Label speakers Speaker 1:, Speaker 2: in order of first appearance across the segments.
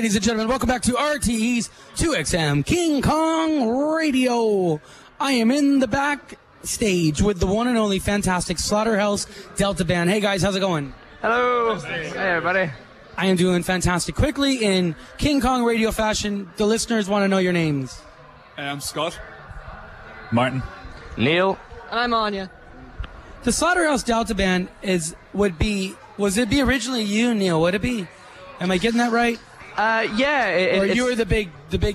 Speaker 1: ladies and gentlemen, welcome back to RTE's 2XM King Kong Radio. I am in the backstage with the one and only fantastic Slaughterhouse Delta Band. Hey guys, how's it going?
Speaker 2: Hello. Hey everybody.
Speaker 1: I am doing fantastic. Quickly, in King Kong Radio fashion, the listeners want to know your names.
Speaker 3: I'm Scott.
Speaker 4: Martin.
Speaker 2: Neil.
Speaker 5: And I'm Anya.
Speaker 1: The Slaughterhouse Delta Band was it originally you, Neil? Would it be? Am I getting that right?
Speaker 2: Yeah.
Speaker 1: Or you were the big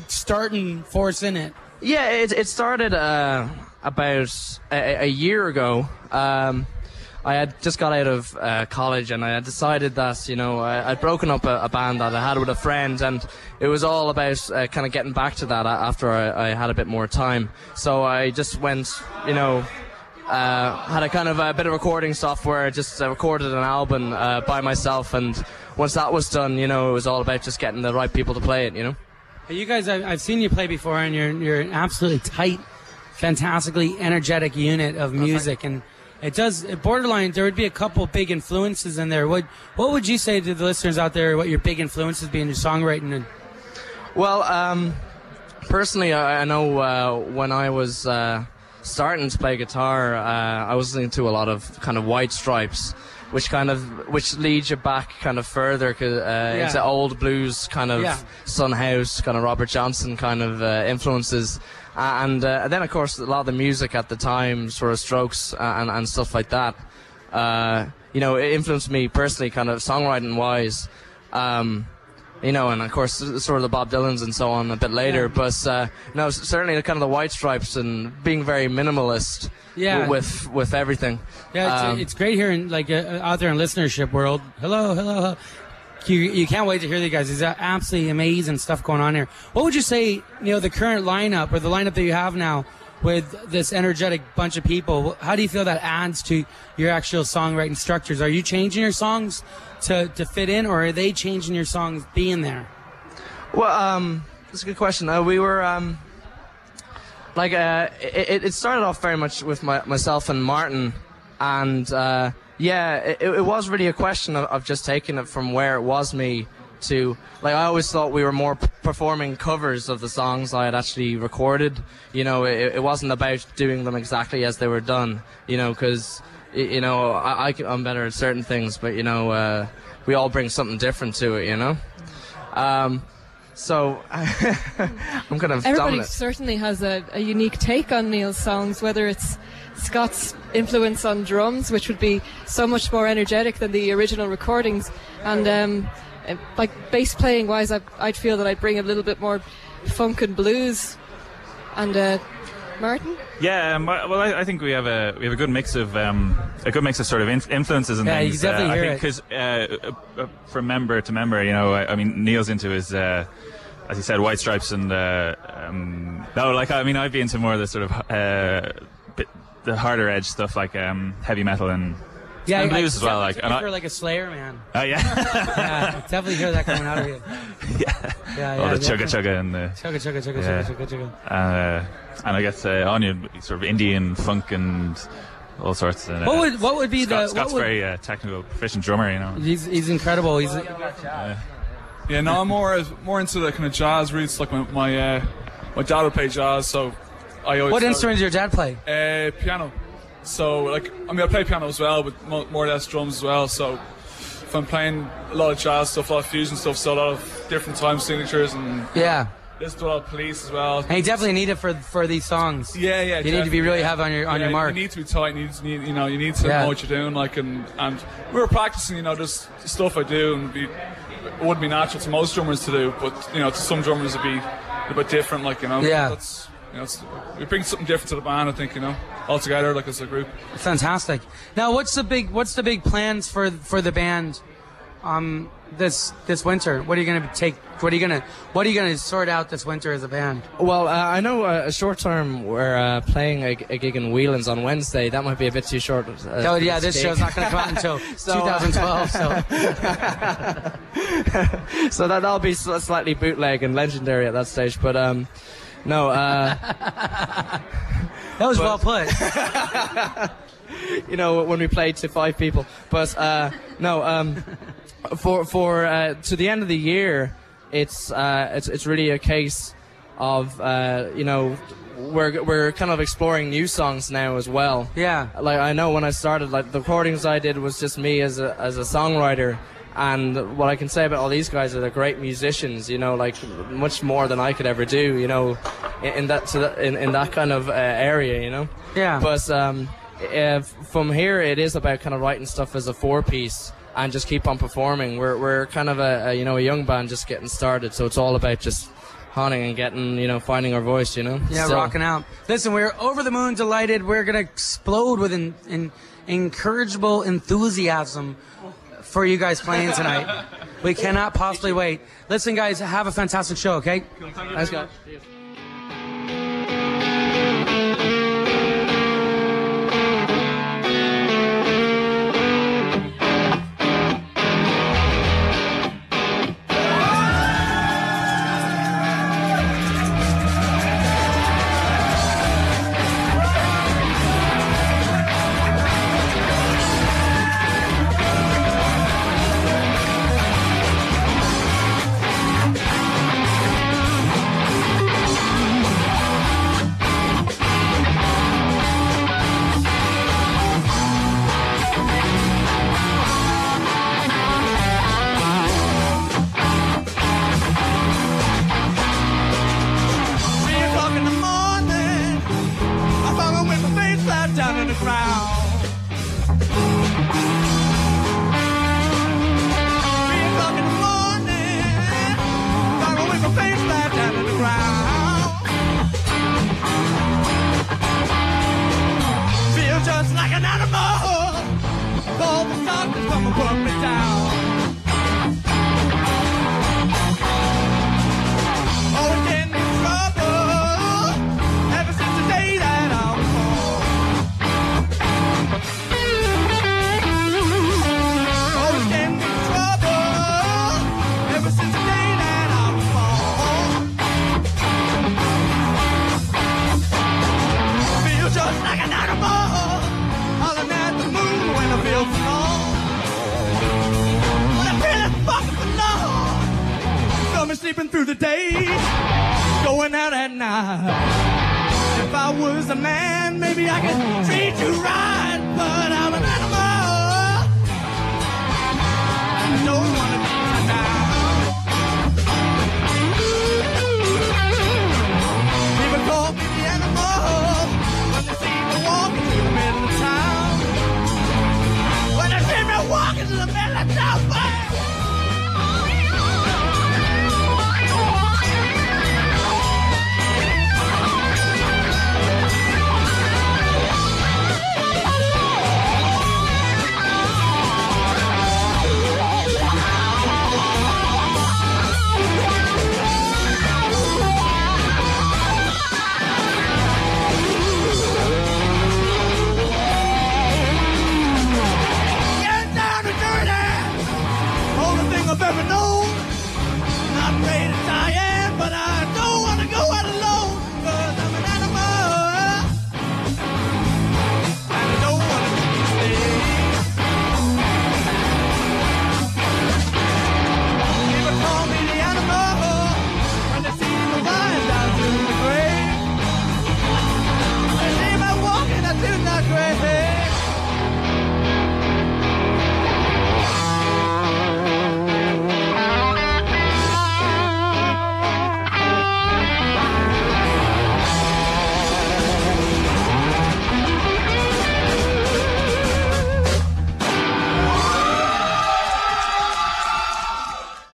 Speaker 1: starting force in it?
Speaker 2: Yeah, it started about a year ago. I had just got out of college, and I had decided that, you know, I'd broken up a band that I had with a friend, and it was all about kind of getting back to that after I had a bit more time. So I just went, you know, had a kind of a bit of recording software, just recorded an album by myself, and once that was done, you know, it was all about just getting the right people to play it, you know.
Speaker 1: You guys, I've seen you play before, and you're an absolutely tight, fantastically energetic unit of music, and it does borderline. There would be a couple big influences in there. What would you say to the listeners out there? What your big influences be in your songwriting?
Speaker 2: Well, personally, I know when I was starting to play guitar, I was listening to a lot of kind of White Stripes, which leads you back kind of further into old blues, kind of Son House, kind of Robert Johnson kind of influences. And then, of course, a lot of the music at the time, sort of Strokes and stuff like that, you know, it influenced me personally, kind of songwriting-wise. You know, and of course, sort of the Bob Dylans and so on a bit later. But no, certainly the kind of the White Stripes and being very minimalist with everything.
Speaker 1: Yeah, it's great hearing, like, out there in listenership world. Hello. You can't wait to hear you guys. There's absolutely amazing stuff going on here. What would you say, you know, the current lineup or the lineup that you have now with this energetic bunch of people, how do you feel that adds to your actual songwriting structures? Are you changing your songs to fit in, or are they changing your songs being there?
Speaker 2: Well, that's a good question. We were, it started off very much with myself and Martin, and it was really a question of just taking it from where it was me to, like, I always thought we were more performing covers of the songs I had actually recorded. You know, it wasn't about doing them exactly as they were done, you know, because, you know, I'm better at certain things, but, you know, we all bring something different to it, you know. So I'm kind of
Speaker 5: everybody
Speaker 2: dominant.
Speaker 5: Certainly has a unique take on Neil's songs, whether it's Scott's influence on drums, which would be so much more energetic than the original recordings, and like bass playing wise, I'd feel that I'd bring a little bit more funk and blues. And Martin?
Speaker 4: Yeah, well, I think we have a good mix of sort of influences and things.
Speaker 1: You definitely hear
Speaker 4: I think because from member to member, you know, I mean, Neil's into his, as he said, White Stripes, and I'd be into more of the sort of the harder edge stuff, like heavy metal and blues as well. Like,
Speaker 1: you're like a Slayer man.
Speaker 4: Oh yeah.
Speaker 1: Yeah, definitely hear that coming out of you.
Speaker 4: Yeah. The chugga and the
Speaker 1: chugga.
Speaker 4: And I guess Anya, sort of Indian funk and all sorts. And,
Speaker 1: what would be
Speaker 4: Scott's very technical, proficient drummer, you know.
Speaker 1: He's incredible.
Speaker 3: Yeah, no, I'm more into the kind of jazz roots. Like my dad would play jazz, so I always.
Speaker 1: What instrument does your dad play?
Speaker 3: Piano. So, like, I mean, I play piano as well, but more or less drums as well. So, if I'm playing a lot of jazz stuff, a lot of fusion stuff, so a lot of different time signatures, and listen to a lot of Police as well.
Speaker 1: And you definitely need it for these songs.
Speaker 3: Yeah.
Speaker 1: You need to be really heavy on your mark.
Speaker 3: You need to be tight. You need to know what you're doing. Like, and we were practicing. You know, just stuff I do, and it wouldn't be natural to most drummers to do, but you know, to some drummers it'd be a bit different. Like, you know, that's. You know, we bring something different to the band, I think, you know, all together, like, as a group.
Speaker 1: Fantastic. Now, what's the big plans for the band this winter? What are you going to take? What are you going to sort out this winter as a band?
Speaker 2: Well, I know short term we're playing a gig in Whelan's on Wednesday. That might be a bit too short.
Speaker 1: This show's not going to come out until 2012.
Speaker 2: So that'll be slightly bootleg and legendary at that stage, but no.
Speaker 1: That was well put.
Speaker 2: You know, when we played to 5 people, but no. For to the end of the year, it's really a case of we're kind of exploring new songs now as well.
Speaker 1: Yeah.
Speaker 2: Like I know when I started, like the recordings I did was just me as a songwriter, and what I can say about all these guys are they're great musicians. Like much more than I could ever do. In that kind of area.
Speaker 1: Yeah.
Speaker 2: But from here, it is about kind of writing stuff as a 4-piece and just keep on performing. We're kind of a young band just getting started, so it's all about just honing and getting, finding our voice,
Speaker 1: Yeah,
Speaker 2: so.
Speaker 1: Rocking out. Listen, we're over the moon delighted. We're going to explode with an encourageable enthusiasm for you guys playing tonight. We cannot possibly wait. Listen, guys, have a fantastic show, okay?
Speaker 2: Thanks, guys.
Speaker 6: Sleeping through the day, going out at night. If I was a man, maybe I could treat you right, but I'm an animal. I don't want to be tonight. People call me the animal when they see me walking through the middle of town. When they see me walking through the middle of town, I've ever known. Not afraid to die.